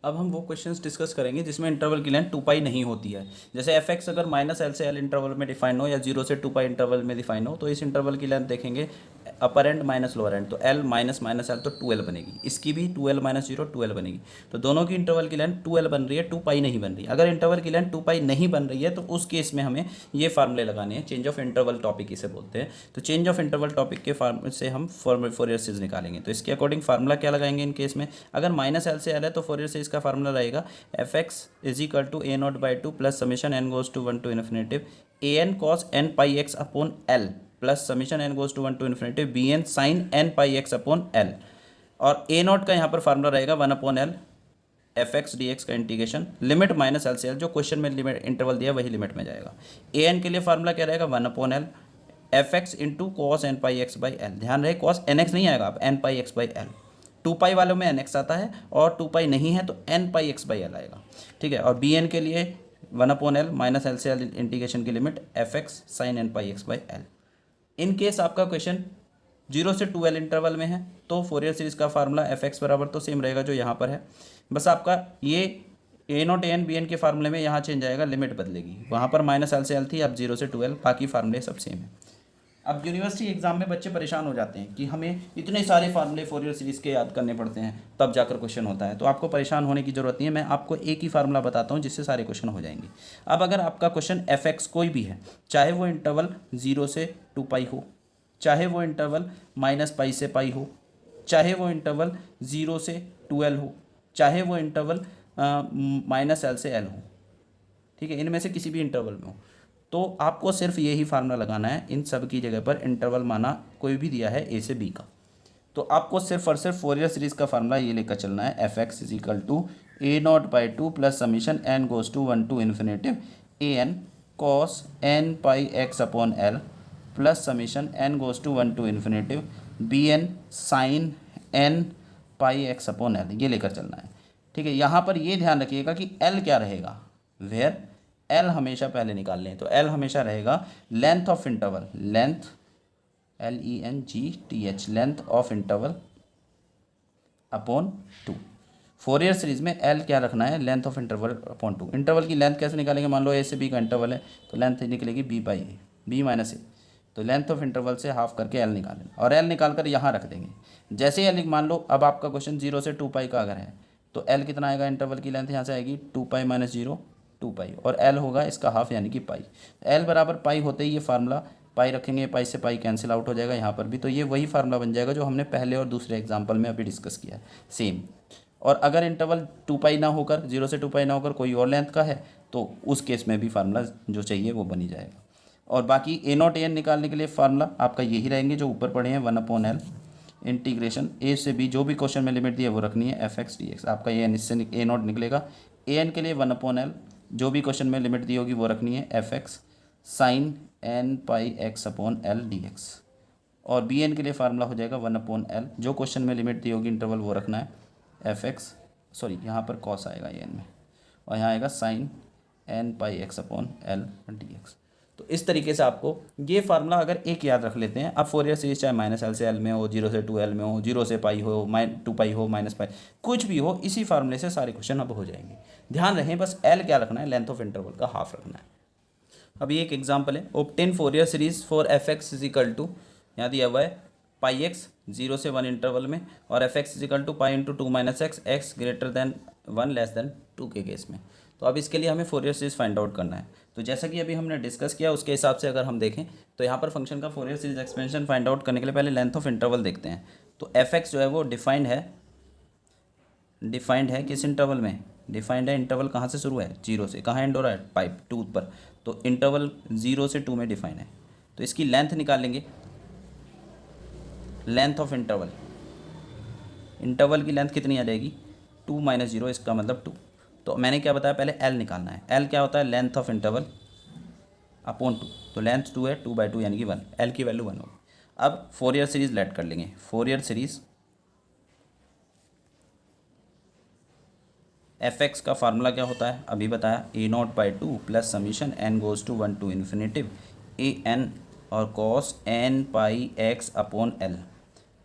अब हम वो क्वेश्चंस डिस्कस करेंगे जिसमें इंटरवल की लेंथ 2 पाई नहीं होती है। जैसे एफ एक्स अगर -l से l इंटरवल में डिफाइन हो या 0 से 2 पाई इंटरवल में डिफाइन हो, तो इस इंटरवल की लेंथ देखेंगे अपर एंड माइनस लोअर एंड, तो l माइनस माइनस l तो 2l बनेगी, इसकी भी 2l माइनस 0 2l बनेगी। तो दोनों की इंटरवल की लेंथ 2l बन रही है, 2 पाई नहीं बन रही। अगर इंटरवल की लेंथ 2 पाई नहीं बन रही है तो उस केस में हमें ये फार्मूले लगाने हैं, चेंज ऑफ इंटरवल टॉपिक इसे बोलते हैं। तो चेंज ऑफ इंटरवल टॉपिक के फार्म से हम फोरियर सीरीज निकालेंगे। तो इसके अकॉर्डिंग फार्मूला क्या लगाएंगे इन केस में? अगर -l से l है तो फोरियर सीरीज का फार्मूला रहेगा f x is equal to a naught by 2 plus summation n goes to 1 to infinitive a n cos n pi x upon l plus summation n goes to 1 to infinitive b n sine n pi x upon l। और a naught का यहाँ पर formula रहेगा 1 upon l f x d x का integration limit -l से l, जो question में limit interval दिया वही लिमिट में जाएगा। ए एन के लिए फार्मूला क्या रहेगा? 1 upon l f x into cos n pi x by l. ध्यान रहे कॉस एन एक्स नहीं आएगा, अब n pi x by l. 2 pi वालों में एन एक्स आता है और 2 पाई नहीं है तो n pi x by l आएगा। ठीक है, और बी एन के लिए 1 अपॉन l माइनस एल से एल इंटीग्रेशन की limit f x sine n pi x by l. In case आपका क्वेश्चन 0 से 2l इंटरवल में है तो फोरियर सीरीज का फार्मूला एफ एक्स बराबर तो सेम रहेगा जो यहाँ पर है, बस आपका ये a not a n b n के फार्मूले में यहाँ चेंज आएगा, लिमिट बदलेगी। वहाँ पर -l से l थी, अब 0 से 2l, बाकी फार्मूले सब सेम है। अब यूनिवर्सिटी एग्जाम में बच्चे परेशान हो जाते हैं कि हमें इतने सारे फार्मूले फोरियर सीरीज़ के याद करने पड़ते हैं, तब जाकर क्वेश्चन होता है। तो आपको परेशान होने की ज़रूरत नहीं है, मैं आपको एक ही फार्मूला बताता हूँ जिससे सारे क्वेश्चन हो जाएंगे। अब अगर आपका क्वेश्चन एफ एक्स कोई भी है, चाहे वो इंटरवल 0 से 2 पाई हो, चाहे वो इंटरवल -पाई से पाई हो, चाहे वो इंटरवल 0 से 2l हो, चाहे वो इंटरवल -l से l हो, ठीक है, इनमें से किसी भी इंटरवल में हो, तो आपको सिर्फ यही फार्मूला लगाना है। इन सब की जगह पर इंटरवल माना कोई भी दिया है ए से बी का, तो आपको सिर्फ और सिर्फ फोरियर सीरीज़ का फार्मूला ये लेकर चलना है, f x is equal to a not by 2 plus summation n goes to 1 to infinitive a n cos n pi x upon l plus summation n goes to 1 to infinitive b n sine n pi x upon l, ये लेकर चलना है। ठीक है, यहाँ पर ये ध्यान रखिएगा कि एल क्या रहेगा, वेयर एल हमेशा पहले निकाल लें, तो एल हमेशा रहेगा length of interval, length LENGTH, length of interval upon 2। Fourier series में एल क्या रखना है? Length of interval upon 2। Interval की लेंथ कैसे निकालेंगे? मान लो ए से बी का इंटरवल है तो लेंथ निकलेगी b by a, b minus a, तो लेंथ ऑफ इंटरवल से हाफ करके एल निकालें और एल निकाल कर यहाँ रख देंगे। जैसे एल मान लो अब आपका क्वेश्चन 0 से 2 पाई का अगर है तो एल कितना आएगा? इंटरवल की लेंथ यहाँ से आएगी 2 पाई माइनस 0 2 पाई, और एल होगा इसका हाफ यानी कि पाई। एल बराबर पाई होते ही ये फार्मूला पाई रखेंगे, पाई से पाई कैंसिल आउट हो जाएगा यहाँ पर भी, तो ये वही फार्मूला बन जाएगा जो हमने पहले और दूसरे एग्जाम्पल में अभी डिस्कस किया है, सेम। और अगर इंटरवल 2 पाई ना होकर 0 से 2 पाई ना होकर कोई और लेंथ का है तो उस केस में भी फार्मूला जो चाहिए वो बनी जाएगा। और बाकी ए नॉट ए एन निकालने के लिए फार्मूला आपका यही रहेंगे जो ऊपर पढ़े हैं, 1 अपॉन एल इंटीग्रेशन ए से बी, जो भी क्वेश्चन में लिमिट दी है वो रखनी है, एफ एक्स डी एक्स। आपका ये एन इससे ए नॉट निकलेगा। ए एन के लिए 1 अपॉन एल, जो भी क्वेश्चन में लिमिट दी होगी वो रखनी है, f x sine n pi x upon l d x. और बी एन के लिए फार्मूला हो जाएगा 1 अपॉन एल, जो क्वेश्चन में लिमिट दी होगी इंटरवल वो रखना है, एफ एक्स सॉरी यहाँ पर कॉस आएगा ए एन में, और यहाँ आएगा sine n pi x upon l d x. तो इस तरीके से आपको ये फार्मूला अगर एक याद रख लेते हैं, अब फोरियर सीरीज चाहे -l से l में हो, 0 से 2l में हो, 0 से पाई हो, 2 पाई हो, -पाई, कुछ भी हो, इसी फार्मूले से सारे क्वेश्चन अब हो जाएंगे। ध्यान रखें बस l क्या रखना है? लेंथ ऑफ इंटरवल का हाफ रखना है। अब ये एक एग्जाम्पल है, obtain Fourier series for f x is equal to, यहाँ दिया हुआ है पाई एक्स 0 से 1 इंटरवल में, और f x is equal to pi into 2 minus x, x greater than 1 less than 2 के केस में। तो अब इसके लिए हमें फोरियर सीरीज फाइंड आउट करना है। तो जैसा कि अभी हमने डिस्कस किया उसके हिसाब से अगर हम देखें तो यहाँ पर फंक्शन का Fourier series expansion find out करने के लिए पहले लेंथ ऑफ इंटरवल देखते हैं। तो एफ एक्स जो है वो डिफाइंड है किस इंटरवल में? डिफाइंड है इंटरवल कहाँ से शुरू है? 0 से। कहाँ एंड हो रहा है? पाइप 2 पर, तो इंटरवल 0 से 2 में डिफाइन है। तो इसकी लेंथ निकालेंगे, लेंथ ऑफ इंटरवल, इंटरवल की लेंथ कितनी आ जाएगी? 2 माइनस 0, इसका मतलब 2। तो मैंने क्या बताया? पहले एल निकालना है। एल क्या होता है? लेंथ ऑफ इंटरवल अपॉन 2, तो लेंथ 2 है, 2 बाई 2 यानी कि 1, एल की वैल्यू 1 होगी। अब फोरियर सीरीज लेट कर लेंगे। फोरियर सीरीज एफ एक्स का फार्मूला क्या होता है? अभी बताया, a not by 2 plus summation n goes to 1 to infinitive a n और cos n pi x upon l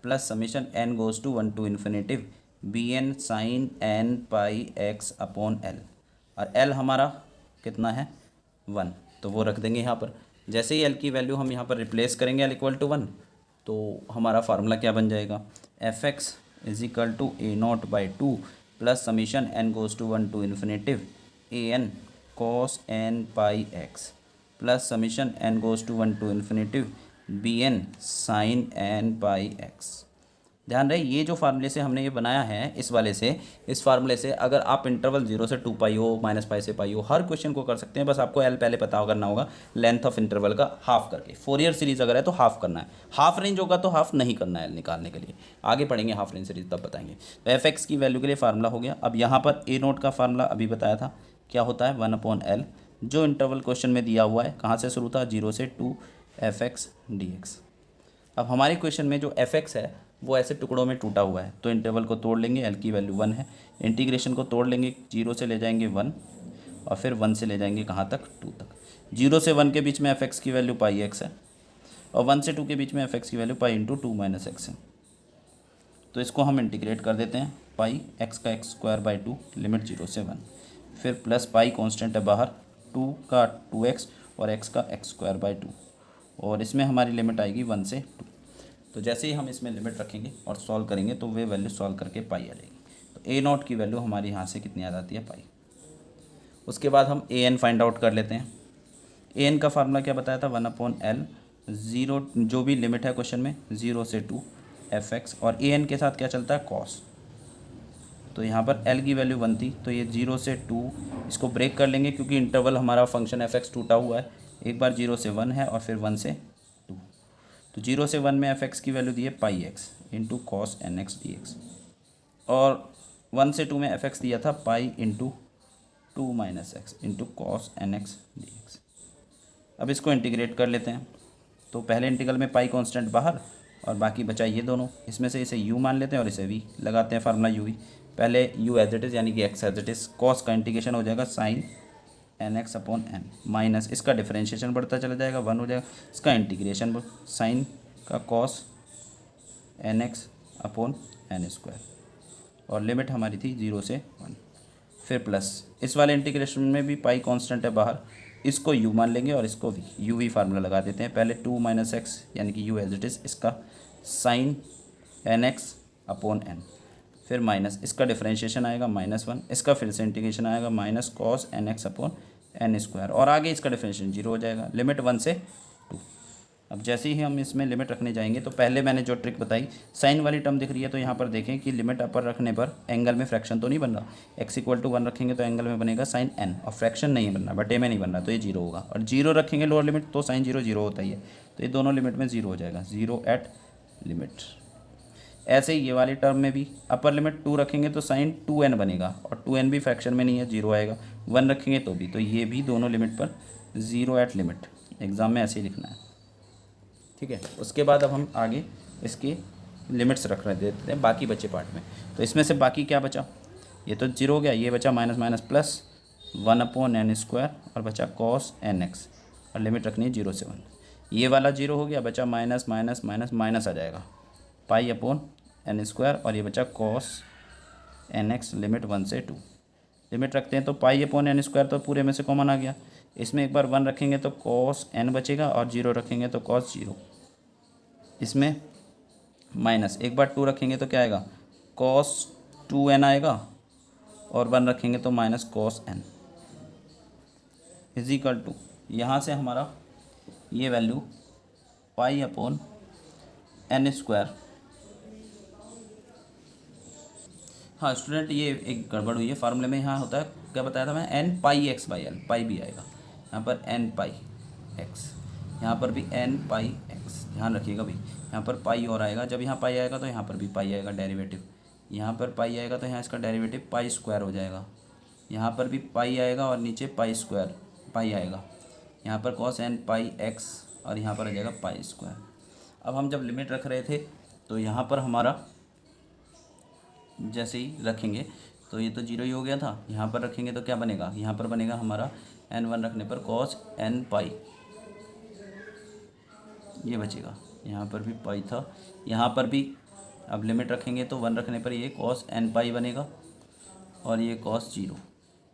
plus summation n goes to 1 to infinitive b n sine n pi x upon l, और l हमारा कितना है 1, तो वो रख देंगे यहाँ पर। जैसे ही एल की वैल्यू हम यहाँ पर रिप्लेस करेंगे एल इक्वल टू 1, तो हमारा फार्मूला क्या बन जाएगा, f x is equal to a not by 2 plus summation n goes to 1 to infinitive a n cos n pi x plus summation n goes to 1 to infinitive b n sine n pi x. ध्यान रहे ये जो फार्मूले से हमने ये बनाया है, इस वाले से, इस फार्मूले से अगर आप इंटरवल 0 से 2 पाई हो, माइनस पाई से पाई हो, हर क्वेश्चन को कर सकते हैं। बस आपको एल पहले पता करना होगा, लेंथ ऑफ इंटरवल का हाफ करके। फोरियर सीरीज अगर है तो हाफ करना है, हाफ रेंज होगा तो हाफ नहीं करना है निकालने के लिए। आगे पढ़ेंगे हाफ रेंज सीरीज तब बताएंगे। तो एफ एक्स की वैल्यू के लिए फार्मूला हो गया। अब यहाँ पर ए नोट का फार्मूला अभी बताया था, क्या होता है 1/L, जो इंटरवल क्वेश्चन में दिया हुआ है, कहाँ से शुरू था 0 से 2 एफ एक्स डी एक्स। अब हमारे क्वेश्चन में जो एफ एक्स है वो ऐसे टुकड़ों में टूटा हुआ है, तो इंटरवल को तोड़ लेंगे, एल की वैल्यू 1 है, इंटीग्रेशन को तोड़ लेंगे, 0 से ले जाएंगे 1 और फिर 1 से ले जाएंगे कहाँ तक 2 तक। 0 से 1 के बीच में एफ एक्स की वैल्यू पाई एक्स है और 1 से 2 के बीच में एफ एक्स की value pi into 2 minus x है। तो इसको हम इंटीग्रेट कर देते हैं, पाई एक्स का एक्स स्क्वायर बाई 2 लिमिट 0 से 1, फिर प्लस पाई कॉन्स्टेंट है बाहर, 2 का 2x और x का एक्स स्क्वायर बाई 2, और इसमें हमारी लिमिट आएगी 1 से 2। तो जैसे ही हम इसमें लिमिट रखेंगे और सॉल्व करेंगे तो वे वैल्यू सॉल्व करके पाई आ जाएगी। तो ए नॉट की वैल्यू हमारी यहाँ से कितनी आ जाती है, पाई। उसके बाद हम ए एन फाइंड आउट कर लेते हैं। ए एन का फार्मूला क्या बताया था, 1/L, 0 जो भी लिमिट है क्वेश्चन में 0 से 2 एफ एक्स, और ए एन के साथ क्या चलता है कॉस। तो यहाँ पर एल की वैल्यू 1 थी, तो ये 0 से 2, इसको ब्रेक कर लेंगे क्योंकि इंटरवल हमारा फंक्शन एफ एक्स टूटा हुआ है। एक बार 0 से 1 है और फिर 1 से 2, तो 0 से 1 में एफ एक्स की वैल्यू दी है pi x into cos n x d x, और 1 से 2 में एफ एक्स दिया था pi into 2 minus x into cos n x d x. अब इसको इंटीग्रेट कर लेते हैं। तो पहले इंटीग्रल में पाई कांस्टेंट बाहर और बाकी बचा ये दोनों, इसमें से इसे u मान लेते हैं और इसे v लगाते हैं, फार्मूला u v। पहले u एज इट इज़ यानी कि x as it is, cos का इंटीग्रेशन हो जाएगा sine n x upon n, minus इसका डिफरेंशिएशन बढ़ता चला जाएगा 1 हो जाएगा, इसका इंटीग्रेशन साइन का cos n x upon n square, और लिमिट हमारी थी 0 से 1, फिर प्लस इस वाले इंटीग्रेशन में भी पाई कांस्टेंट है बाहर, इसको u मान लेंगे और इसको v, u v फार्मूला लगा देते हैं। पहले 2 माइनस एक्स यानी कि u एज इट इज़, इसका sine n x upon n, फिर माइनस इसका डिफरेंशिएशन आएगा -1, इसका फिर से इंटीग्रेशन आएगा minus cos n x upon n square, और आगे इसका डिफरेंशिएशन 0 हो जाएगा, लिमिट 1 से 2। अब जैसे ही हम इसमें लिमिट रखने जाएंगे तो पहले मैंने जो ट्रिक बताई, साइन वाली टर्म दिख रही है तो यहाँ पर देखें कि लिमिट अपर रखने पर एंगल में फ्रैक्शन तो नहीं बन रहा, x इक्वल टू 1 रखेंगे तो एंगल में बनेगा साइन n, और फ्रैक्शन नहीं बन रहा, बटे में नहीं बन रहा, तो ये 0 होगा, और 0 रखेंगे लोअर लिमिट तो साइन 0 0 होता ही है, तो ये दोनों लिमिट में 0 हो जाएगा, 0 एट लिमिट। ऐसे ही ये वाली टर्म में भी अपर लिमिट 2 रखेंगे तो साइन 2n बनेगा, और 2n भी फ्रैक्शन में नहीं है, 0 आएगा, 1 रखेंगे तो भी, तो ये भी दोनों लिमिट पर 0 एट लिमिट। एग्ज़ाम में ऐसे ही लिखना है, ठीक है। उसके बाद अब हम आगे इसकी लिमिट्स रख रहे देते हैं बाकी बचे पार्ट में। तो इसमें से बाकी क्या बचा, ये तो 0 हो गया, ये बचा minus minus plus 1/n square, और बचा कॉस एन एक्स, और लिमिट रखनी है 0 से 1। ये वाला 0 हो गया, बचा माइनस माइनस माइनस माइनस आ जाएगा, पाई अपॉन एन स्क्वायर, और ये बचा कॉस एन एक्स, लिमिट 1 से 2। लिमिट रखते हैं तो पाई अपॉन एन स्क्वायर तो पूरे में से कॉमन आ गया, इसमें एक बार 1 रखेंगे तो कॉस एन बचेगा, और 0 रखेंगे तो कॉस 0, इसमें माइनस एक बार 2 रखेंगे तो क्या आएगा, कॉस 2n आएगा, और 1 रखेंगे तो minus cos n is equal to, यहाँ से हमारा ये value pi upon n square. हाँ स्टूडेंट, ये एक गड़बड़ हुई है फार्मूले में, यहाँ होता है क्या बताया था मैं, n pi x by l, pi भी आएगा यहाँ पर, एन पाई एक्स, यहाँ पर भी एन पाई एक्स, ध्यान रखिएगा भाई, यहाँ पर पाई और आएगा, जब यहाँ पाई आएगा तो यहाँ पर भी पाई आएगा डेरिवेटिव, यहाँ पर पाई आएगा तो यहाँ इसका डेरिवेटिव पाई स्क्वायर हो जाएगा, यहाँ पर भी पाई आएगा और नीचे पाई स्क्वायर पाई आएगा, यहाँ पर कॉस एन पाई एक्स, और यहाँ पर आ जाएगा पाई स्क्वायर। अब हम जब लिमिट रख रहे थे तो यहाँ पर हमारा जैसे ही रखेंगे तो ये तो 0 ही हो गया था, यहाँ पर रखेंगे तो क्या बनेगा, यहाँ पर बनेगा हमारा n1 रखने पर कॉस एन पाई, ये बचेगा, यहाँ पर भी पाई था, यहाँ पर भी अब लिमिट रखेंगे तो 1 रखने पर ये कॉस एन पाई बनेगा और ये कॉस 0।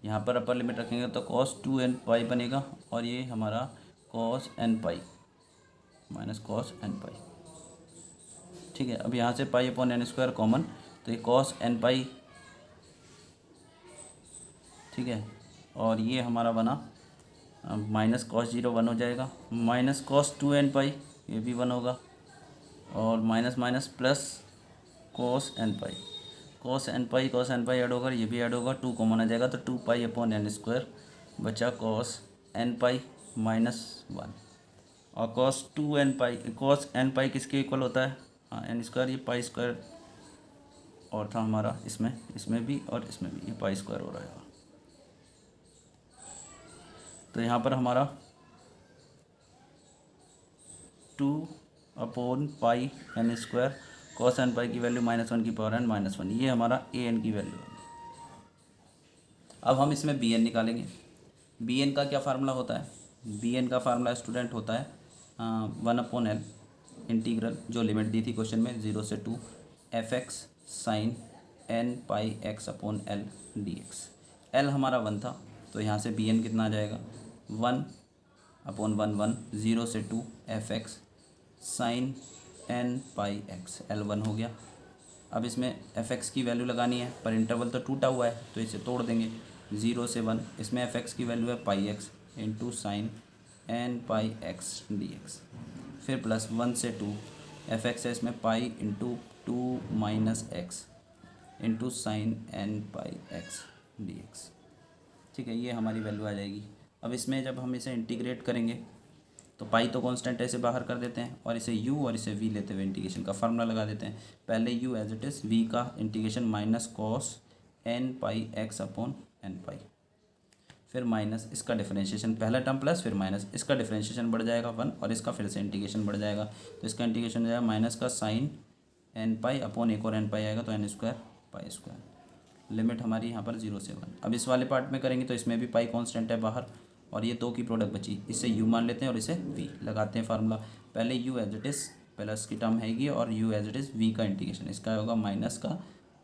यहाँ पर अपर लिमिट रखेंगे तो कॉस 2n पाई बनेगा और ये हमारा cos n pi minus cos n pi. ठीक है, अब यहाँ से pi upon n square common, तो ये कॉस n पाई। ठीक है, और ये हमारा बना माइनस कॉस 0 1 हो जाएगा, माइनस कॉस 2n पाई ये भी 1 होगा, और minus minus plus cos n पाई। कॉस n पाई ऐड होगा, ये भी ऐड होगा, 2 कॉमन आ जाएगा तो 2 पाई अपॉन एन स्क्वायर बचा कॉस n पाई माइनस 1। और कॉस n पाई किसके इक्वल होता है? हाँ, एन स्क्वायर, ये पाई स्क्वायर और था हमारा इसमें भी और इसमें भी, ये पाई स्क्वायर हो रहेगा। तो यहाँ पर हमारा 2 upon pi n square cos n pi की वैल्यू -1 की पावर n -1, ये हमारा ए एन की वैल्यू है। अब हम इसमें बी एन निकालेंगे। बी एन का क्या फार्मूला होता है? बी एन का फार्मूला स्टूडेंट होता है 1/L इंटीग्रल, जो लिमिट दी थी क्वेश्चन में 0 से 2 fx sign n pi x upon L dx। L हमारा 1 था तो यहाँ से बी एन कितना आ जाएगा? 1/1 0 से 2 fx sign n pi x, L1 हो गया। अब इसमें fx की वैल्यू लगानी है, पर इंटरवल तो टूटा हुआ है तो इसे तोड़ देंगे। 0 से 1, इसमें fx की वैल्यू है पाई x into sine n pi x dx। फिर प्लस 1 से 2 fx है इसमें पाई into 2 minus x into sign n pi x dx। ठीक है, ये हमारी वैल्यू आ जाएगी। अब इसमें जब हम इसे इंटीग्रेट करेंगे तो पाई तो कांस्टेंट ऐसे बाहर कर देते हैं और इसे u और इसे v लेते हुए इंटीग्रेशन का फार्मूला लगा देते हैं। पहले u as it is, v का integration minus cos n pi x upon n pi, फिर माइनस इसका डिफरेंशिएशन, पहला टर्म प्लस फिर माइनस, इसका डिफरेंशिएशन बढ़ जाएगा 1 और इसका फिर से इंटीग्रेशन बढ़ जाएगा, तो इसका इंटीग्रेशन हो जाएगा माइनस का साइन n पाई अपॉन एक और n पाई आएगा तो n square pi square. Limit हमारी यहाँ पर 0 से 1। अब इस वाले पार्ट में करेंगे तो इसमें भी पाई कांस्टेंट है बाहर और ये 2 की प्रोडक्ट बची, इससे u मान लेते हैं और इसे v लगाते हैं फार्मूला। पहले u as it is plus की टर्म हैगी और u as it is v का इंटीग्रेशन, इसका होगा माइनस का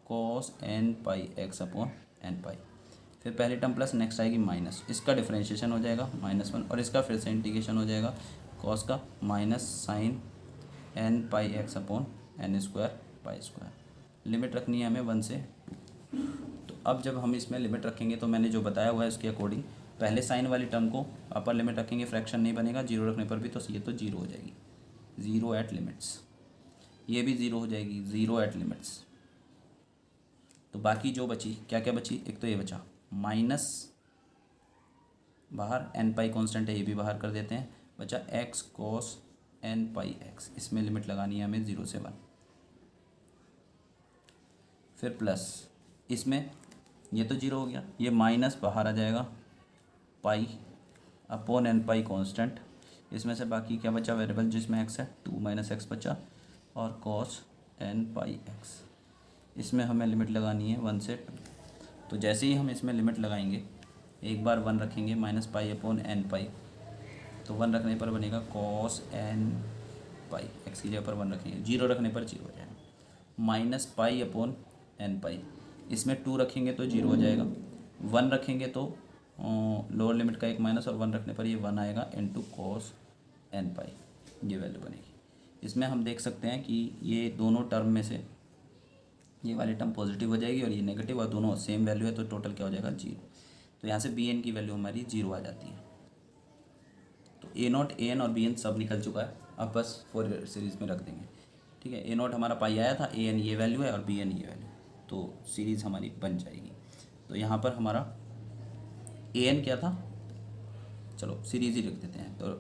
cos n pi x upon n pi, फिर पहली टर्म प्लस नेक्स्ट आएगी माइनस, इसका डिफरेंशिएशन हो जाएगा -1 और इसका फिर से इंटीग्रेशन हो जाएगा कॉस का minus sign n pi x upon n square pi square. Limit रखनी है हमें 1 से 2। तो अब जब हम इसमें लिमिट रखेंगे तो मैंने जो बताया हुआ है उसके अकॉर्डिंग पहले साइन वाली टर्म को अपर लिमिट रखेंगे, फ्रैक्शन नहीं बनेगा, 0 रखने पर भी तो ये तो 0 हो जाएगी, 0 एट लिमिट्स। ये भी 0 हो जाएगी, 0 एट लिमिट्स। तो बाकी जो बची, क्या क्या बची? एक तो ये बचा माइनस बाहर, n पाई कॉन्स्टेंट है ये भी बाहर कर देते हैं, बचा x cos n pi x, इसमें लिमिट लगानी है हमें 0 से 1। फिर प्लस इसमें ये तो 0 हो गया, ये माइनस बाहर आ जाएगा पाई अपॉन n पाई कॉन्स्टेंट, इसमें से बाकी क्या बचा वेरिएबल जिसमें x है, 2 माइनस एक्स बचा और कॉस n पाई x, इसमें हमें लिमिट लगानी है 1 से 2। तो जैसे ही हम इसमें लिमिट लगाएंगे, एक बार 1 रखेंगे माइनस पाई अपॉन n पाई, तो 1 रखने पर बनेगा कॉस n पाई, x की जगह पर 1 रखेंगे, 0 रखने पर 0 हो जाएगा, माइनस पाई अपॉन n पाई, इसमें 2 रखेंगे तो 0 हो जाएगा, 1 रखेंगे तो लोअर लिमिट का एक माइनस और 1 रखने पर ये 1 आएगा इंटू कॉस n पाई, ये वैल्यू बनेगी। इसमें हम देख सकते हैं कि ये दोनों टर्म में से ये वाली टर्म पॉजिटिव हो जाएगी और ये नेगेटिव, और दोनों सेम वैल्यू है तो टोटल क्या हो जाएगा 0। तो यहाँ से बी एन की वैल्यू हमारी 0 आ जाती है। तो ए नॉट, ए एन और बी एन सब निकल चुका है, अब बस फोरियर सीरीज़ में रख देंगे। ठीक है, ए नॉट हमारा पाई आया था, ए एन ये वैल्यू है और बी एन ये वैल्यू, तो सीरीज़ हमारी बन जाएगी। तो यहाँ पर हमारा ए एन क्या था, चलो सीरीज़ ही लिख देते हैं। तो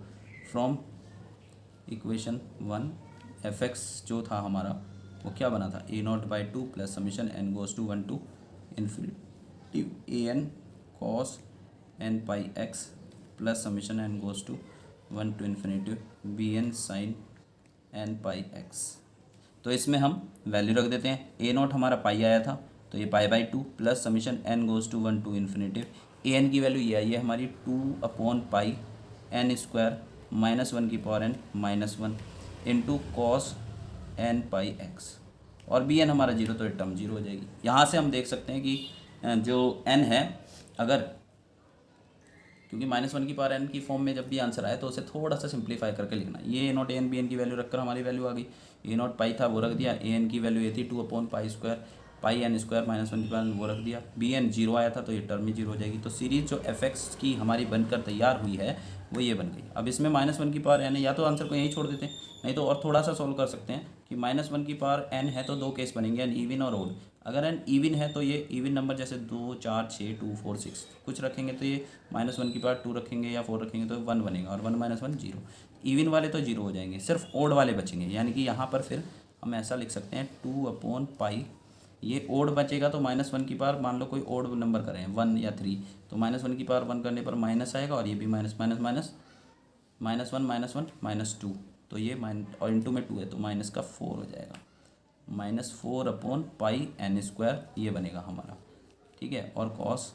फ्रॉम इक्वेशन 1 एफ एक्स जो था हमारा वो क्या बना था, a not by 2 plus summation n goes to 1 to infinity a n cos n pi x plus summation n goes to 1 to infinity b n sine n pi x. तो इसमें हम वैल्यू रख देते हैं, ए नॉट हमारा पाई आया था तो ये pi by 2 plus summation n goes to 1 to infinity, a n की वैल्यू ये आई है हमारी 2 अपॉन पाई एन स्क्वायर -1 की power n -1 into cos n pi x, और बी एन हमारा जीरो, तो ये टर्म जीरो हो जाएगी। यहाँ से हम देख सकते हैं कि जो एन है, अगर क्योंकि -1 की पावर एन की फॉर्म में जब भी आंसर आए तो उसे थोड़ा सा सिंप्लीफाई करके लिखना। ये a not a n b n की वैल्यू रखकर हमारी वैल्यू आ गई। ए नॉट पाई था वो रख दिया, ए एन की वैल्यू ये थी 2/π² पाई एन स्क्वायर -1 की पावर वो रख दिया। बी एन जीरो आया था तो ये टर्म ही जीरो हो जाएगी। तो सीरीज जो एफ एक्स की हमारी बनकर तैयार हुई है वो ये बन गई। अब इसमें -1 की पावर एन है, या तो आंसर को यहीं छोड़ देते हैं, नहीं तो और थोड़ा सा सॉल्व कर सकते हैं कि -1 की पावर एन है तो दो केस बनेंगे, एन इवन और ओड। अगर एन इवन है तो ये इवन नंबर जैसे 2 4 6 2 4 6 कुछ रखेंगे तो ये -1 की पावर 2 रखेंगे या 4 रखेंगे तो 1 बनेगा, और 1 - 1 0। इवन वाले तो जीरो हो जाएंगे, सिर्फ ओड वाले बचेंगे। यानी कि यहाँ पर फिर हम ऐसा लिख सकते हैं 2/π, ये ओड बचेगा तो -1 की पावर, मान लो कोई ओड नंबर करें 1 या 3, तो -1 की पावर 1 करने पर माइनस आएगा, और ये भी माइनस माइनस माइनस -1 -1 -2, तो ये और इंटू में 2 है तो माइनस का 4 हो जाएगा। -4/π n स्क्वायर ये बनेगा हमारा, ठीक है। और cos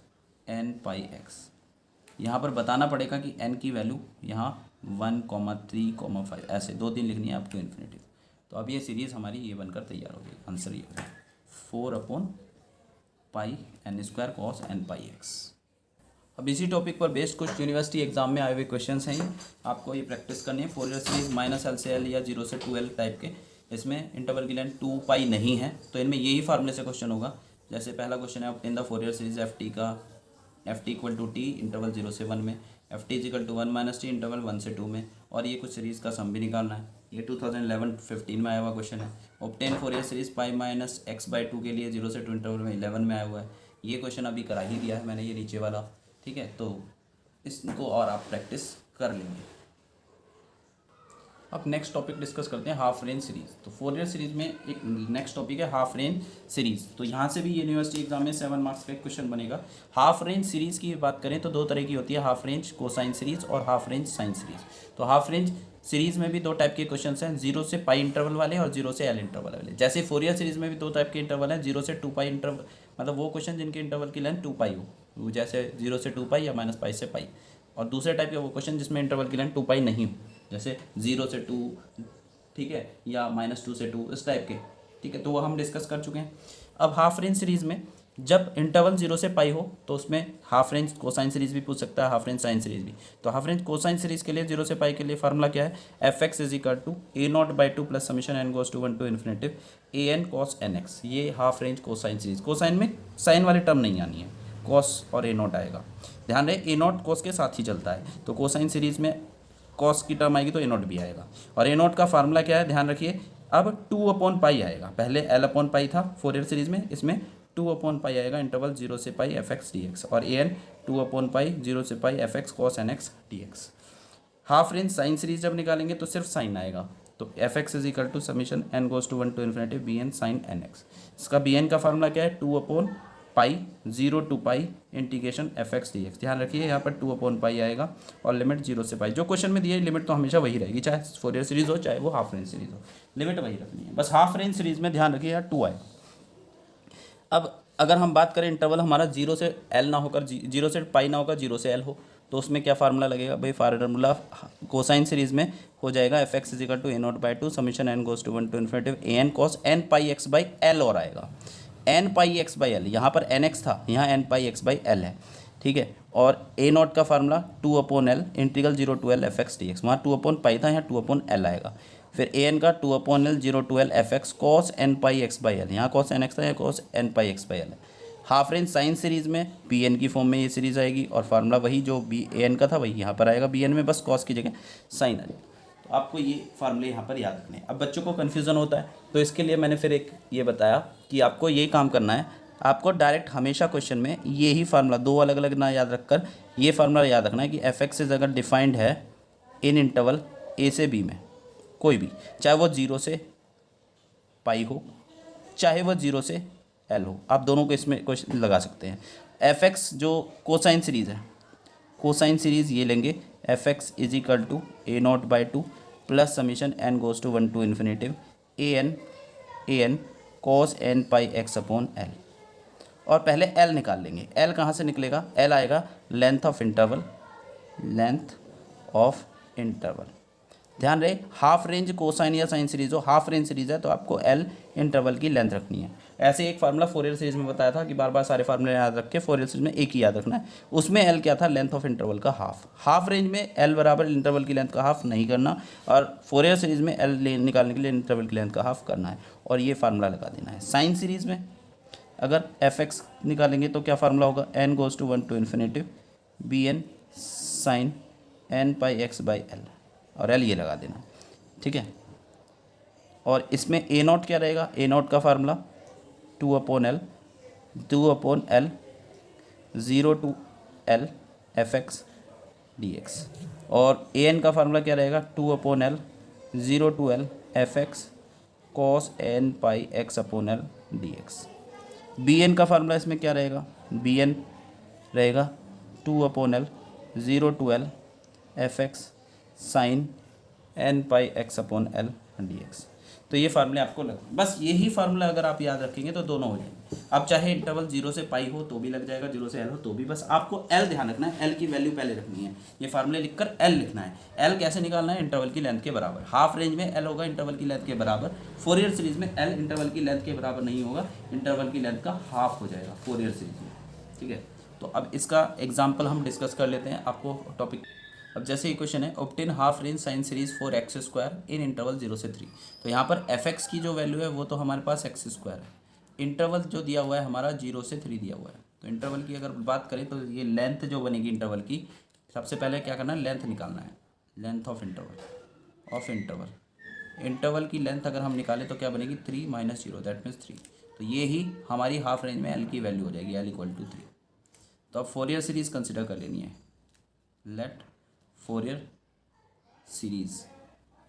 n πx, यहाँ पर बताना पड़ेगा कि n की वैल्यू यहाँ 1, 3, 5 ऐसे 2 3 लिखनी है आपको इन्फिनेटिव। तो अब ये सीरीज़ हमारी ये बनकर तैयार हो गई। आंसर ये हो गया 4/π n square cos n πx। अब इसी टॉपिक पर बेस्ड कुछ यूनिवर्सिटी एग्जाम में आए हुए क्वेश्चंस हैं, आपको ये प्रैक्टिस करनी है। फोरियर सीरीज -L से L या 0 से 2L टाइप के, इसमें इंटरवल की लेंथ 2π नहीं है, तो इनमें यही फार्मूले से क्वेश्चन होगा। जैसे पहला क्वेश्चन है obtain the Fourier series f t का, f t equal to t interval 0 से 1 में, f t equal to 1 - t interval 1 से 2 में, और ये कुछ सीरीज़ का सम भी निकालना है। ये 2011-15 में आया हुआ क्वेश्चन है। ऑब्टेन फोरियर सीरीज π - x/2 के लिए 0 से 2 इंटरवल में 11 में आया हुआ है। ये क्वेश्चन अभी करा ही दिया है मैंने, ये नीचे वाला, ठीक है। तो इसको और आप प्रैक्टिस कर लेंगे। अब नेक्स्ट टॉपिक डिस्कस करते हैं हाफ रेंज सीरीज। तो फोरियर सीरीज में एक नेक्स्ट टॉपिक है हाफ रेंज सीरीज। तो यहाँ से भी यूनिवर्सिटी एग्जाम में 7 मार्क्स का एक क्वेश्चन बनेगा। हाफ रेंज सीरीज की बात करें तो दो तरह की होती है, हाफ रेंज कोसाइन सीरीज और हाफ रेंज साइन सीरीज। तो हाफ रेंज सीरीज में भी दो टाइप के क्वेश्चन हैं, 0 से π इंटरवल वाले और 0 से L इंटरवल वाले। जैसे फोरियर सीरीज में भी दो टाइप के इंटरवल हैं, 0 से 2π इंटरवल, मतलब वो क्वेश्चन जिनके इंटरवल की लेंथ 2π हो, जैसे 0 से 2π या -π से π। और दूसरे टाइप के वो क्वेश्चन जिसमें इंटरवल की लेंथ 2π नहीं हो, जैसे 0 से 2, ठीक है, या -2 से 2, इस टाइप के, ठीक है। तो वो हम डिस्कस कर चुके हैं। अब हाफ रेंज सीरीज़ में जब इंटरवल 0 से π हो तो उसमें हाफ रेंज कोसाइन सीरीज भी पूछ सकता है, हाफ रेंज साइन सीरीज भी। तो हाफ रेंज कोसाइन सीरीज के लिए 0 से π के लिए फार्मूला क्या है, f(x) = a0/2 + summation n goes to 1 to infinitive an cos nx। ये half range cosine series. Cosine में साइन वाली टर्म नहीं आनी है, cos और a0 आएगा। ध्यान रहे a0 cos के साथ ही चलता है, तो कोसाइन सीरीज में cos की टर्म आएगी तो a0 भी आएगा। और a0 का फार्मूला क्या है, ध्यान रखिए, अब 2/π आएगा। पहले L/π था फोरियर सीरीज में, इसमें 2/π आएगा इंटरवल 0 से π f(x) dx, और an 2/π 0 से π f(x) cos nx dx। Half range sine series जब निकालेंगे तो सिर्फ साइन आएगा, तो f(x) = summation n goes to 1 to infinitive bn sin nx। इसका bn का फार्मूला क्या है, 2/π 0 to π इंटीग्रेशन f(x) dx। ध्यान रखिए यहाँ पर 2/π आएगा और लिमिट 0 से π। जो क्वेश्चन में दिया है लिमिट तो हमेशा वही रहेगी, चाहे फोरियर सीरीज हो चाहे वो हाफ रेंज सीरीज हो, लिमिट वही रखनी है। बस हाफ रेंज सीरीज में ध्यान रखिए यार 2 आएगा। अब अगर हम बात करें इंटरवल हमारा 0 से L ना होकर 0 से π ना होकर 0 से L हो, तो उसमें क्या फार्मूला लगेगा भाई, फार्मूला कोसाइन सीरीज में हो जाएगा f(x) = a0/2 summation n goes to 1 to infinitive an cos nπx/L और आएगा nπx/L। यहाँ पर nx था, यहाँ nπx/L है, ठीक है। और a0 का formula 2/L integral 0 to L f(x) dx। वहाँ 2/π था, यहाँ 2/L आएगा। फिर an का 2/L 0 to L f(x) cos nπx/L। यहाँ cos nx था, यहाँ cos nπx/L है। हाफ रेंज साइन सीरीज में bn की फॉर्म में ये सीरीज आएगी, और फार्मूला वही जो an का था वही यहाँ पर आएगा, bn में बस cos की जगह साइन आ जाएगा। तो आपको ये फार्मूले यहाँ पर याद रखने हैं। अब बच्चों को कन्फ्यूज़न होता है, तो इसके लिए मैंने फिर एक ये बताया कि आपको ये काम करना है, आपको डायरेक्ट हमेशा क्वेश्चन में ये ही फार्मूला, दो अलग अलग ना याद रखकर ये फार्मूला याद रखना है कि f(x) अगर डिफाइंड है इन इंटरवल a से b में, कोई भी, चाहे वो 0 से π हो चाहे वो 0 से L हो, आप दोनों को इसमें क्वेश्चन लगा सकते हैं। f(x) जो कोसाइन सीरीज़ है, कोसाइन सीरीज़ ये लेंगे f(x) = a0/2 + summation n goes to 1 to infinitive an cos nπx/L। और पहले L निकाल लेंगे। L कहाँ से निकलेगा, L आएगा length of interval, length of interval. ध्यान रहे, हाफ रेंज कोसाइन या साइन सीरीज हो, हाफ रेंज सीरीज है तो आपको एल इंटरवल की लेंथ रखनी है। ऐसे एक फार्मूला फोरियर सीरीज में बताया था कि बार बार सारे फार्मूले याद रख के फोरियर सीरीज में एक ही याद रखना है। उसमें एल क्या था, लेंथ ऑफ इंटरवल का हाफ। हाफ रेंज में एल बराबर इंटरवल की लेंथ का हाफ नहीं करना, और फोरियर सीरीज में एल निकालने के लिए इंटरवल की लेंथ का हाफ करना है, और ये फार्मूला लगा देना है। साइन सीरीज में अगर एफ एक्स निकालेंगे तो क्या फार्मूला होगा, n goes to 1 to infinitive b n sine n pi x by l, और एल ये लगा देना, ठीक है। और इसमें ए नॉट क्या रहेगा, ए नॉट का formula 2/L 2/L 0 to l f x d x, और ए एन का फार्मूला क्या रहेगा 2/L 0 to l f x cos n pi x upon l d x. B n का फार्मूला इसमें क्या रहेगा, बी एन रहेगा 2/L 0 to l f x sine n pi x upon l d x. तो ये फार्मूले आपको बस यही फार्मूला अगर आप याद रखेंगे तो दोनों हो जाएंगे। अब चाहे इंटरवल 0 से पाई हो तो भी लग जाएगा, 0 से एल हो तो भी, बस आपको एल ध्यान रखना है, एल की वैल्यू पहले रखनी है। ये फार्मूले लिखकर एल लिखना है। एल कैसे निकालना है, इंटरवल की लेंथ के बराबर। हाफ रेंज में एल होगा इंटरवल की लेंथ के बराबर, फोरियर सीरीज में एल इंटरवल की लेंथ के बराबर नहीं होगा, इंटरवल की लेंथ का हाफ हो जाएगा फोरियर सीरीज में, ठीक है। तो अब इसका एग्जाम्पल हम डिस्कस कर लेते हैं, आपको टॉपिक। अब जैसे ये क्वेश्चन है, obtain half range sine series for x square in interval 0 से 3। तो यहाँ पर एफ एक्स की जो वैल्यू है वो तो हमारे पास एक्स स्क्वायर है, इंटरवल जो दिया हुआ है हमारा 0 से 3 दिया हुआ है। तो इंटरवल की अगर बात करें तो ये लेंथ जो बनेगी इंटरवल की, सबसे पहले क्या करना है, लेंथ निकालना है, लेंथ ऑफ इंटरवल इंटरवल की लेंथ अगर हम निकालें तो क्या बनेगी 3 - 0 दैट मीन्स 3। तो ये ही हमारी हाफ रेंज में एल की वैल्यू हो जाएगी, एल इक्वल टू 3। तो अब फोरियर सीरीज कंसिडर कर लेनी है। लेट फोरियर सीरीज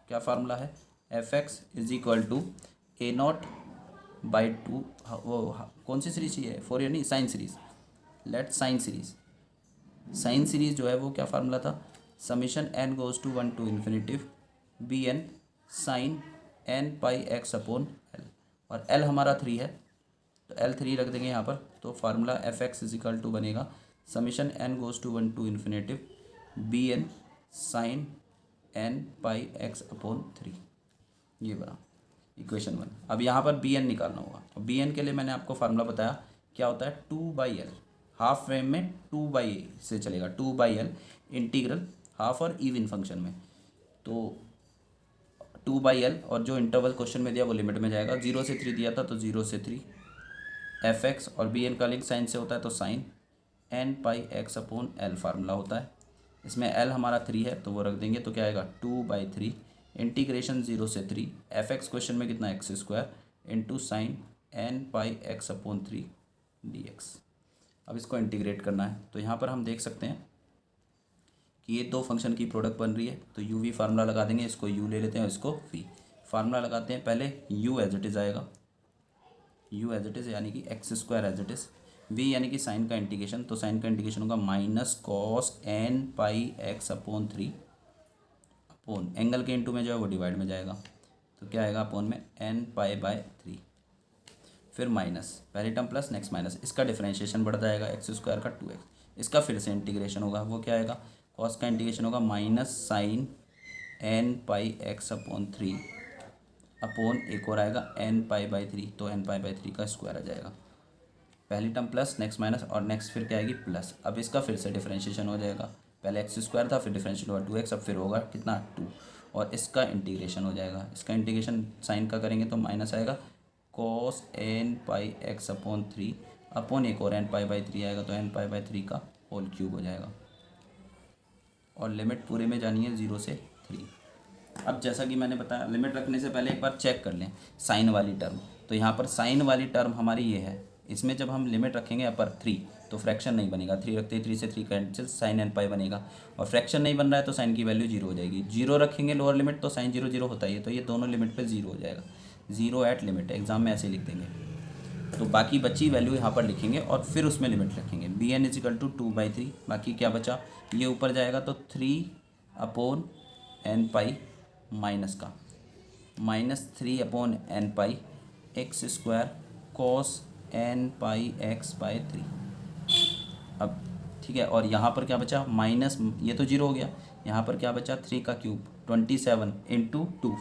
क्या फार्मूला है, f x is equal to a not by 2, वो कौन सी सीरीज चाहिए, फोरियर नहीं, sine series. Let sine series जो है वो क्या फार्मूला था, summation n goes to 1 to infinitive b n sine n pi x upon l, और एल हमारा 3 है तो एल 3 रख देंगे यहाँ पर। तो formula f x is equal to बनेगा summation n goes to 1 to infinitive b n sine n pi x upon 3, ये बना इक्वेशन 1। अब यहाँ पर बी एन निकालना होगा। और बी एन के लिए मैंने आपको फार्मूला बताया क्या होता है, 2/L। हाफ फ्रेम में 2/A से चलेगा, 2/L इंटीग्रल हाफ और इवन फंक्शन में, तो 2/L, और जो इंटरवल क्वेश्चन में दिया वो लिमिट में जाएगा। 0 से 3 दिया था तो 0 से 3 एफ एक्स, और बी एन का लिंक साइन से होता है तो sign n pi x upon L formula होता है। इसमें एल हमारा 3 है तो वो रख देंगे, तो क्या आएगा 2/3 इंटीग्रेशन 0 से 3 एफ एक्स क्वेश्चन में कितना x square into sine n pi x upon 3 d x. अब इसको इंटीग्रेट करना है, तो यहाँ पर हम देख सकते हैं कि ये दो फंक्शन की प्रोडक्ट बन रही है, तो यू वी फार्मूला लगा देंगे, इसको यू ले लेते हैं, इसको वी फार्मूला लगाते हैं। पहले यू एज इट इज़ आएगा, यू एज इट इज़ यानी कि x square as it is, v यानी कि साइन का इंटीग्रेशन, तो साइन का इंटीग्रेशन होगा minus cos n pi x upon 3 upon angle के इंटू में जो है वो डिवाइड में जाएगा, तो क्या आएगा अपॉन में एन पाई बाय 3, फिर माइनस पहली टर्म प्लस नेक्स्ट माइनस, इसका डिफरेंशिएशन बढ़ जाएगा एक्स स्क्वायर का 2x, इसका फिर से इंटीग्रेशन होगा, वो क्या आएगा, कॉस का इंटीग्रेशन होगा minus sine n pi x upon 3 upon एक और आएगा एन पाई बाई 3, तो एन पाई बाई 3 का स्क्वायर आ जाएगा। पहली टर्म प्लस नेक्स्ट माइनस और नेक्स्ट फिर क्या आएगी प्लस। अब इसका फिर से डिफरेंशिएशन हो जाएगा, पहले एक्स स्क्वायर था फिर डिफरेंशिएशन हुआ 2x, अब फिर होगा कितना 2, और इसका इंटीग्रेशन हो जाएगा। इसका इंटीग्रेशन साइन का करेंगे तो माइनस आएगा cos n pi x upon 3 upon एक और एन पाई बाई 3 आएगा, तो एन पाई बाई 3 का होल क्यूब हो जाएगा। और लिमिट पूरे में जानी है 0 से 3। अब जैसा कि मैंने बताया, लिमिट रखने से पहले एक बार चेक कर लें साइन वाली टर्म। तो यहाँ पर साइन वाली टर्म हमारी ये है, इसमें जब हम लिमिट रखेंगे अपर 3 तो फ्रैक्शन नहीं बनेगा, 3 रखते ही 3 से 3 कैंसिल, साइन एन पाई बनेगा, और फ्रैक्शन नहीं बन रहा है तो साइन की वैल्यू 0 हो जाएगी। 0 रखेंगे लोअर लिमिट तो साइन 0 0 होता ही है, तो ये दोनों लिमिट पे 0 हो जाएगा, 0 एट लिमिट, एग्जाम में ऐसे लिख देंगे। तो बाकी बची वैल्यू यहाँ पर लिखेंगे और फिर उसमें लिमिट रखेंगे, b n is equal to 2/3, बाकी क्या बचा, ये ऊपर जाएगा तो 3 अपॉन एन पाई माइनस का -3 upon n pi x square cos n pi x by 3। अब ठीक है। और यहाँ पर क्या बचा माइनस, ये तो जीरो हो गया, यहाँ पर क्या बचा 3 का क्यूब 27 इंटू 2,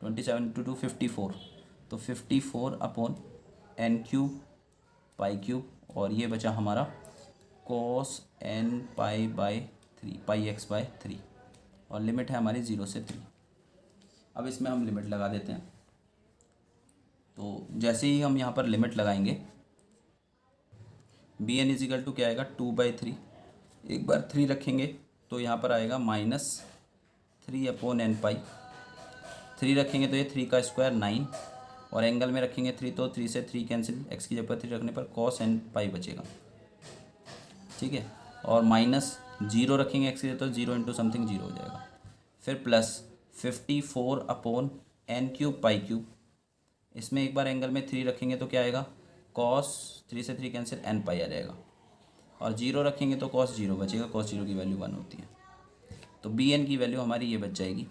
27 इंटू 2 54, तो 54 upon n cube pi cube, और ये बचा हमारा cos n pi by 3 pi x by 3, और लिमिट है हमारी 0 से 3। अब इसमें हम लिमिट लगा देते हैं। तो जैसे ही हम यहाँ पर लिमिट लगाएंगे बी एन इजिकल टू क्या आएगा 2/3, एक बार 3 रखेंगे तो यहाँ पर आएगा -3 अपॉन एन पाई, 3 रखेंगे तो ये 3 का स्क्वायर 9, और एंगल में रखेंगे 3 तो 3 से 3 कैंसिल, एक्स की जगह 3 रखने पर कॉस एन पाई बचेगा, ठीक है। और -0 रखेंगे एक्स की जगह तो 0 इंटू समथिंग 0 हो जाएगा, फिर plus 54 upon n cube pi cube, इसमें एक बार एंगल में 3 रखेंगे तो क्या आएगा कॉस 3 से 3 कैंसिल एन पाई आ जाएगा, और 0 रखेंगे तो कॉस 0 बचेगा, कॉस 0 की वैल्यू 1 होती है। तो बी एन की वैल्यू हमारी ये बच जाएगी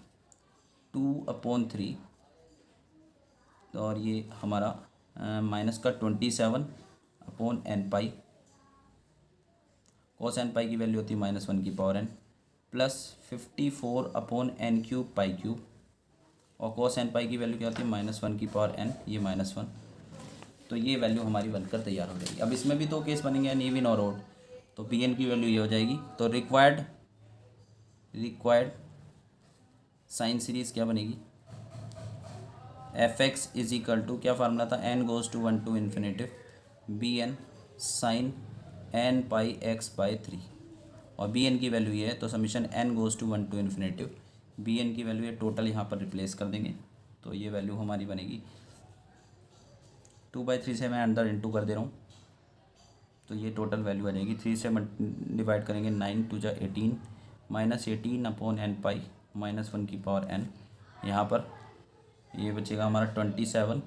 2/3, और ये हमारा माइनस का 27 upon n pi, cos n pi की वैल्यू होती है -1 की power n, plus 54 upon n cube pi cube, और कॉस एन पाई की वैल्यू क्या होती है -1 की पावर एन, ये -1, तो ये वैल्यू हमारी बनकर तैयार हो जाएगी। अब इसमें भी 2 केस बनेंगे एन इवन और ऑड, तो बी एन की वैल्यू ये हो जाएगी। तो रिक्वायर्ड साइन सीरीज़ क्या बनेगी, f x is equal to क्या फार्मूला था, n goes to 1 to infinitive b n sine n pi x by 3, और बी एन की वैल्यू ये है, तो summation n goes to 1 to infinitive b n की वैल्यू ये टोटल यहाँ पर रिप्लेस कर देंगे, तो ये वैल्यू हमारी बनेगी 2/3 से मैं अंदर इंटू कर दे रहा हूँ, तो ये टोटल वैल्यू आ जाएगी। 3 से डिवाइड करेंगे 9 2 जा 18, -18 अपॉन एन पाई -1 की पावर एन, यहाँ पर ये बचेगा हमारा 27,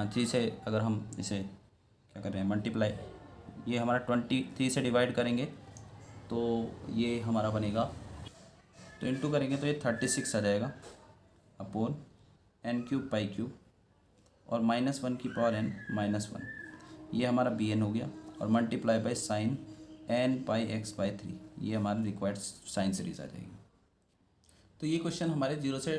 3 से अगर हम इसे क्या कर रहे हैं मल्टीप्लाई, ये हमारा 23 से डिवाइड करेंगे तो ये हमारा बनेगा, तो इंटू करेंगे तो ये 36 आ जाएगा upon n cube pi cube, और -1 की पावर एन -1, ये हमारा बी एन हो गया, और multiply by sine n pi x by 3, ये हमारी रिक्वायर्ड साइन सीरीज आ जाएगी। तो ये क्वेश्चन हमारे 0 से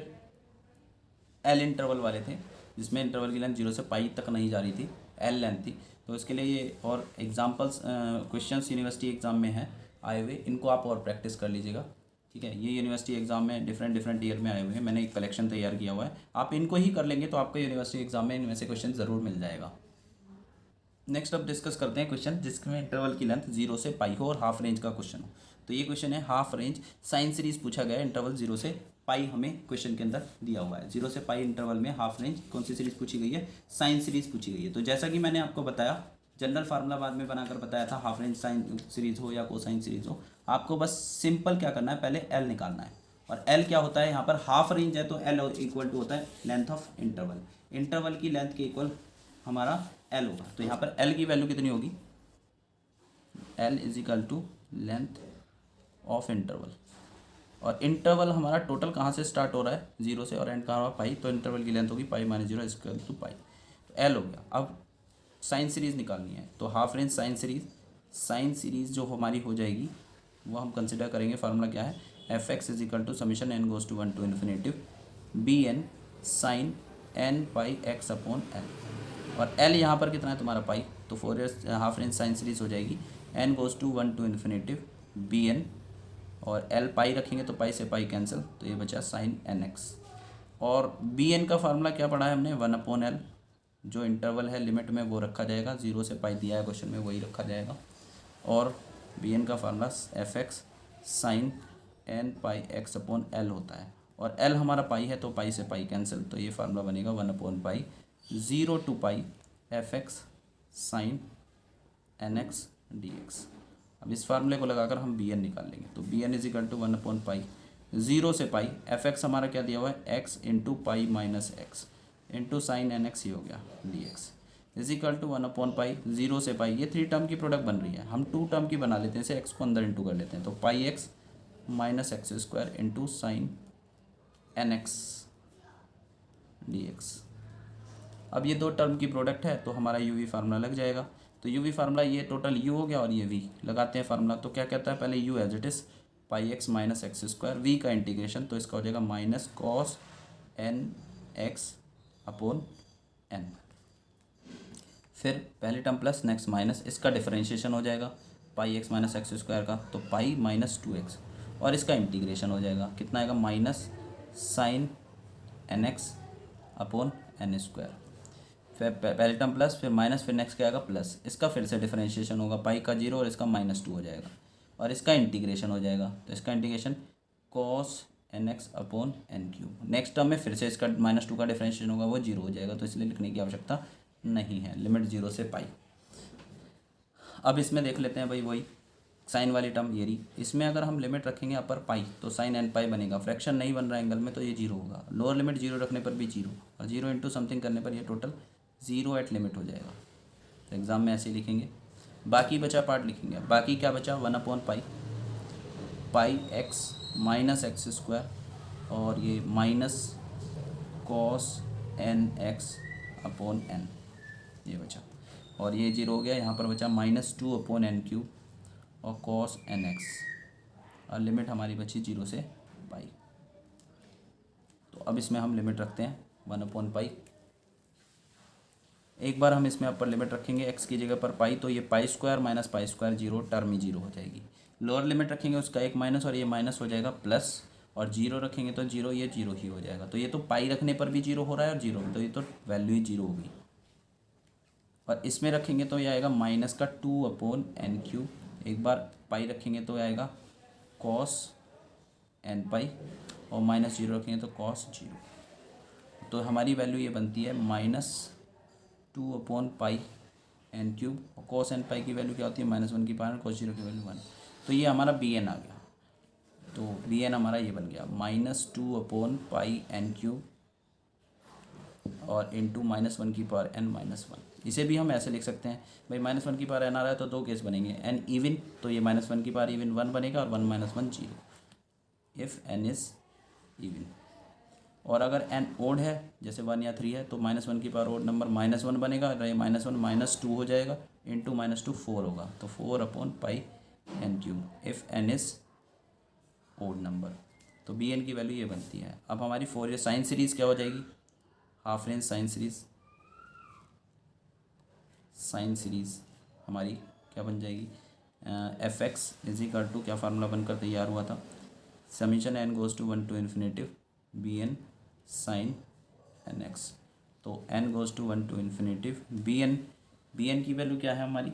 एल इंटरवल वाले थे, जिसमें इंटरवल की लेंथ 0 से पाई तक नहीं जा रही थी, एल लेंथ थी। तो इसके लिए ये और एग्जाम्पल्स क्वेश्चंस यूनिवर्सिटी एग्ज़ाम में हैं आए हुए, इनको आप और प्रैक्टिस कर लीजिएगा, ठीक है। ये यूनिवर्सिटी एग्ज़ाम में डिफरेंट ईयर में आए हुए हैं, मैंने एक कलेक्शन तैयार किया हुआ है, आप इनको ही कर लेंगे तो आपको यूनिवर्सिटी एग्ज़ाम में इनमें से क्वेश्चन ज़रूर मिल जाएगा। नेक्स्ट अब डिस्कस करते हैं क्वेश्चन जिसमें इंटरवल की लेंथ 0 से पाई हो और हाफ रेंज का क्वेश्चन हो। तो ये क्वेश्चन है हाफ रेंज साइन सीरीज पूछा गया है, इंटरवल 0 से पाई हमें क्वेश्चन के अंदर दिया हुआ है। 0 से पाई इंटरवल में हाफ रेंज कौन सी सीरीज पूछी गई है, साइन सीरीज पूछी गई है। तो जैसा कि मैंने आपको बताया, जनरल फार्मूला बाद में बनाकर बताया था, हाफ रेंज साइन सीरीज हो या कोसाइन सीरीज हो, आपको बस सिंपल क्या करना है, पहले एल निकालना है। और एल क्या होता है, यहाँ पर हाफ रेंज है तो एल इक्वल टू होता है लेंथ ऑफ इंटरवल, इंटरवल की लेंथ के इक्वल हमारा एल होगा। तो यहाँ पर एल की वैल्यू कितनी होगी, l is equal to length of interval, और इंटरवल हमारा टोटल कहाँ से स्टार्ट हो रहा है 0 से, और एंड कहाँ हुआ पाई, तो इंटरवल की लेंथ होगी पाई -0 इज इक्वल टू पाई, तो एल हो गया। अब साइन सीरीज़ निकालनी है, तो हाफ रेंज साइन सीरीज़ जो हमारी हो जाएगी वो हम कंसिडर करेंगे, फार्मूला क्या है, f x is equal to summation n goes to 1 to infinitive b n sine n pi x upon l, और एल यहाँ पर कितना है तुम्हारा पाई, तो Fourier half range sine series हो जाएगी n goes to 1 to infinitive b n, और एल पाई रखेंगे तो पाई से पाई कैंसिल, तो ये बचा साइन एन एक्स। और बी एन का फार्मूला क्या पढ़ा है हमने, 1/L, जो इंटरवल है लिमिट में वो रखा जाएगा, 0 से पाई दिया है क्वेश्चन में वही रखा जाएगा, और बी एन का formula f x sine n pi x upon l होता है, और एल हमारा पाई है तो पाई से पाई कैंसिल, तो ये फार्मूला बनेगा 1/पाई 0 to pi f x sine n x d x. अब इस फार्मूले को लगाकर हम बी एन निकाल लेंगे, तो b n is equal to 1/पाई 0 से पाई, एफ एक्स हमारा क्या दिया हुआ है, x into pi minus x into sine n x, ये हो गया d x is equal to 1/पाई 0 से पाई, ये 3 टर्म की प्रोडक्ट बन रही है, हम 2 टर्म की बना लेते हैं, इसे एक्स को अंदर इंटू कर लेते हैं, तो pi x minus x square into sine n x d x. अब ये 2 टर्म की प्रोडक्ट है तो हमारा यूवी फार्मूला लग जाएगा, तो यू वी फार्मूला ये टोटल यू हो गया और ये वी लगाते हैं फार्मूला। तो क्या कहता है पहले u as it is pi x minus x square, v का इंटीग्रेशन तो इसका हो जाएगा minus cos n x upon n, फिर पहली टर्म प्लस नेक्स्ट माइनस, इसका डिफरेंशिएशन हो जाएगा pi x minus x square का, तो पाई माइनस 2x और इसका इंटीग्रेशन हो जाएगा कितना आएगा minus sine n x upon n square, फिर पहली टर्म प्लस फिर माइनस फिर नेक्स्ट क्या आएगा प्लस, इसका फिर से डिफरेंशिएशन होगा पाई का 0 और इसका -2 हो जाएगा और इसका इंटीग्रेशन हो जाएगा, तो इसका integration cos n x upon n cube. Next term में फिर से इसका -2 का डिफरेंशिएशन होगा, वो 0 हो जाएगा, तो इसलिए लिखने की आवश्यकता नहीं है, लिमिट 0 से पाई। अब इसमें देख लेते हैं भाई वही साइन वाली टर्म ये रही, इसमें अगर हम लिमिट रखेंगे अपर पाई तो साइन एन पाई बनेगा, फ्रैक्शन नहीं बन रहा एंगल में तो ये 0 होगा, लोअर लिमिट 0 रखने पर भी 0 और 0 इंटू समथिंग करने पर ये टोटल 0 एट लिमिट हो जाएगा। तो एग्ज़ाम में ऐसे ही लिखेंगे। बाकी बचा पार्ट लिखेंगे, बाकी क्या बचा 1/पाई pi x minus x square और ये minus cos n x upon n ये बचा, और ये 0 हो गया, यहाँ पर बचा -2 अपॉन एन क्यूब और कॉस एन एक्स और लिमिट हमारी बची 0 से पाई। तो अब इसमें हम लिमिट रखते हैं 1/पाई। एक बार हम इसमें अपर लिमिट रखेंगे एक्स की जगह पर पाई, तो ये pi square minus pi square 0 term ही 0 हो जाएगी। लोअर लिमिट रखेंगे उसका एक माइनस और ये माइनस हो जाएगा प्लस, और 0 रखेंगे तो 0 ये 0 ही हो जाएगा। तो ये तो पाई रखने पर भी 0 हो रहा है और 0 तो ये तो वैल्यू ही 0 होगी। और इसमें रखेंगे तो ये आएगा माइनस का 2/n क्यूब, एक बार पाई रखेंगे तो आएगा कॉस एन पाई और -0 रखेंगे तो कॉस 0। तो हमारी वैल्यू ये बनती है -2/पाई एन क्यूब और कॉस एन पाई की वैल्यू क्या होती है -1 की पावर कॉस 0 की वैल्यू 1। तो ये हमारा bn आ गया, तो bn हमारा ये बन गया -2/पाई एन क्यूब और इंटू -1 की पावर n -1। इसे भी हम ऐसे लिख सकते हैं भाई -1 की पावर n आ रहा है तो दो केस बनेंगे, n इवन तो ये -1 की पावर इवन 1 बनेगा और 1 - 1 0 इफ़ n इज़ इवन। और अगर n ओड है जैसे 1 या 3 है तो -1 की पावर ओड नंबर -1 बनेगा, अगर ये -1 -2 हो जाएगा इंटू -2 4 होगा, तो 4/पाई n cube if n is odd number. तो bn की वैल्यू ये बनती है। अब हमारी फोरियर साइन सीरीज़ क्या हो जाएगी, हाफ रेंज साइन सीरीज़ हमारी क्या बन जाएगी, fx इज इक्वल टू क्या फार्मूला बनकर तैयार हुआ था, summation n goes to 1 to infinitive bn sine nx। तो n goes to 1 to infinitive bn की वैल्यू क्या है हमारी,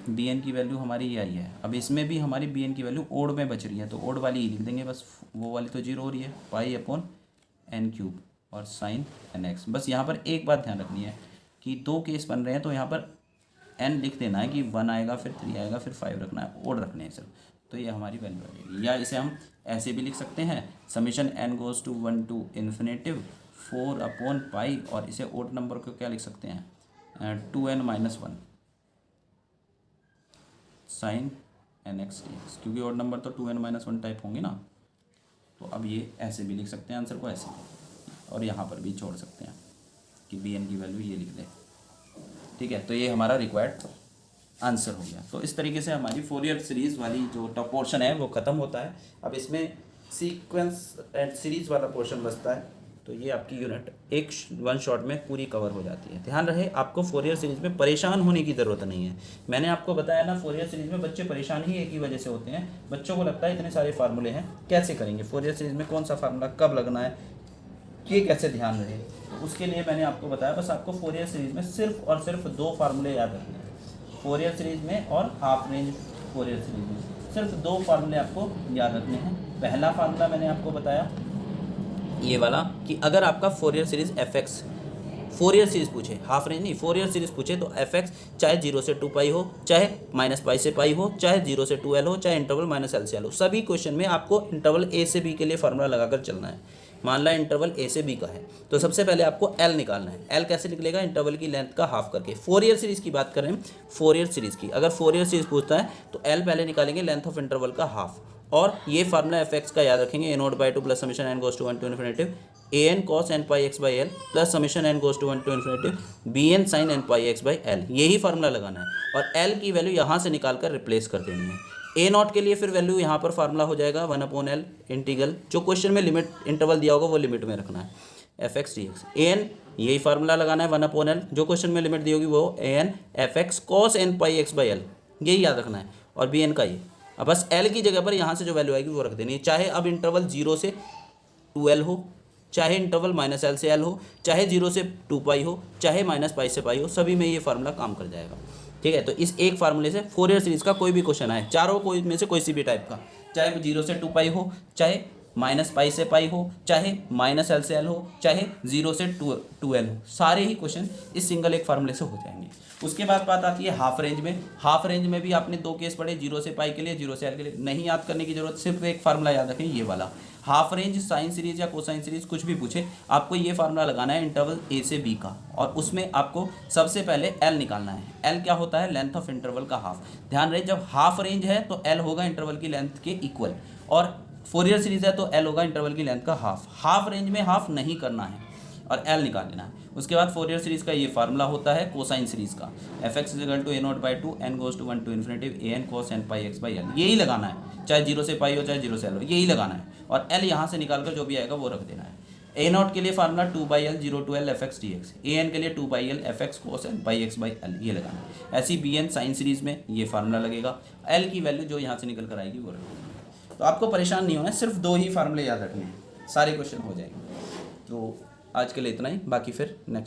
bn की वैल्यू हमारी ये आई है। अब इसमें भी हमारी bn की वैल्यू ओड में बच रही है तो ओड वाली ही लिख देंगे बस, वो वाली तो 0 हो रही है, पाई/n क्यूब और साइन nx। बस यहाँ पर एक बात ध्यान रखनी है कि दो केस बन रहे हैं तो यहाँ पर n लिख देना है कि 1 आएगा फिर 3 आएगा फिर 5 रखना है, ओड रखने हैं सिर्फ, तो ये हमारी वैल्यू आ जाएगी। या इसे हम ऐसे भी लिख सकते हैं summation n goes to 1 to infinitive 4/पाई, और इसे ओड नंबर को क्या लिख सकते हैं 2n - 1 साइन nx dx, क्योंकि ओड नंबर तो 2n - 1 टाइप होंगे ना। तो अब ये ऐसे भी लिख सकते हैं आंसर को ऐसे भी, और यहाँ पर भी छोड़ सकते हैं कि bn की वैल्यू ये लिख दें, ठीक है। तो ये हमारा रिक्वायर्ड आंसर हो गया। तो इस तरीके से हमारी फोरियर सीरीज़ वाली जो टॉप पोर्शन है वो ख़त्म होता है। अब इसमें सीक्वेंस एंड सीरीज़ वाला पोर्शन बचता है, तो ये आपकी यूनिट वन शॉट में पूरी कवर हो जाती है। ध्यान रहे आपको फोरियर सीरीज़ में परेशान होने की ज़रूरत नहीं है। मैंने आपको बताया ना फोरियर सीरीज़ में बच्चे परेशान ही एक ही वजह से होते हैं, बच्चों को लगता है इतने सारे फार्मूले हैं कैसे करेंगे, फोरियर सीरीज़ में कौन सा फार्मूला कब लगना है ये कैसे ध्यान रहे। तो उसके लिए मैंने आपको बताया बस आपको फोरियर सीरीज़ में सिर्फ और सिर्फ 2 फार्मूले याद रखने हैं, फोरियर सीरीज़ में और हाफ रेंज फोरियर सीरीज़ में सिर्फ 2 फार्मूले आपको याद रखने हैं। पहला फार्मूला मैंने आपको बताया ये वाला कि अगर आपका Fourier series fx Fourier series पूछे, हाफ रेंज नहीं फोरियर सीरीज़ पूछे, तो fx चाहे 0 से 2 हो, चाहे -पाई से पाई हो, चाहे 0 से 2l हो, चाहे इंटरवल -l से l हो, सभी क्वेश्चन में आपको इंटरवल a से b के लिए फार्मूला लगाकर चलना है। मान ला इंटरवल a से b का है तो सबसे पहले आपको l निकालना है। l कैसे निकलेगा, इंटरवल की लेंथ का हाफ करके। फोरियर सीरीज़ की बात करें, फोरियर सीरीज़ की अगर फोरियर सीरीज़ पूछता है तो l पहले निकालेंगे लेंथ ऑफ इंटरवल का हाफ, और ये फार्मूला एफ एक्स का याद रखेंगे, a naught by two plus summation n goes to 1 to infinitive a n cos n pi x by l plus summation n goes to 1 to infinitive b n sine n pi x by l, यही formula लगाना है और L की value यहाँ से निकाल कर replace कर देनी है। ए नॉट के लिए फिर वैल्यू यहाँ पर फार्मूला हो जाएगा 1/L इंटीग्रल, जो क्वेश्चन में लिमिट इंटरवल दिया होगा वो लिमिट में रखना है, f x d x. A N यही फार्मूला लगाना है 1/L, जो क्वेश्चन में लिमिट दी होगी वो a n f x cos n pi x by l, यही याद रखना है। और बी एन का ये, अब बस एल की जगह पर यहाँ से जो वैल्यू आएगी वो रख देनी है, चाहे अब इंटरवल 0 से 2L हो, चाहे इंटरवल -L से L हो, चाहे 0 से 2π हो, चाहे -π से π हो, सभी में ये फार्मूला काम कर जाएगा। ठीक है, तो इस एक फार्मूले से फोरियर सीरीज़ का कोई भी क्वेश्चन आए, चारों कोई में से कोई सी भी टाइप का, चाहे 0 से 2π हो, चाहे -π से π हो, चाहे -L से L हो, चाहे 0 से 2L हो, सारे ही क्वेश्चन इस सिंगल एक फार्मूले से हो जाएंगे। उसके बाद बात आती है हाफ रेंज में। हाफ रेंज में भी आपने 2 केस पढ़े, 0 से π के लिए, 0 से L के लिए, नहीं याद करने की जरूरत, सिर्फ एक फार्मूला याद रखें, ये वाला हाफ रेंज साइन सीरीज या कोसाइन सीरीज कुछ भी पूछे, आपको ये फार्मूला लगाना है इंटरवल ए से बी का, और उसमें आपको सबसे पहले एल निकालना है। एल क्या होता है? लेंथ ऑफ इंटरवल का हाफ। ध्यान रहे, जब हाफ रेंज है तो एल होगा इंटरवल की लेंथ के इक्वल, और फोरियर सीरीज है तो एल होगा इंटरवल की लेंथ का हाफ। हाफ रेंज में हाफ नहीं करना है और एल निकाल लेना है। उसके बाद फोरियर सीरीज का ये फार्मूला होता है कोसाइन सीरीज का, f x equal to a not by two n goes to 1 to infinitive a n cos n pi x by l, यही लगाना है, चाहे 0 से π हो चाहे 0 से L हो, यही लगाना है। और एल यहाँ से निकाल कर जो भी आएगा वो रख देना है। ए नॉट के लिए formula 2/L 0 to L f x d x, a n के लिए 2/L f x cos n pi x by L, ये लगाना है। ऐसी बी एन साइन सीरीज में ये फार्मूला लगेगा, एल की वैल्यू जो यहाँ से निकल कर आएगी वो रख देना। तो आपको परेशान नहीं होना है, सिर्फ 2 ही फार्मूले याद रखने हैं, सारे क्वेश्चन हो जाएंगे। तो आज के लिए इतना ही, बाकी फिर नेक्स्ट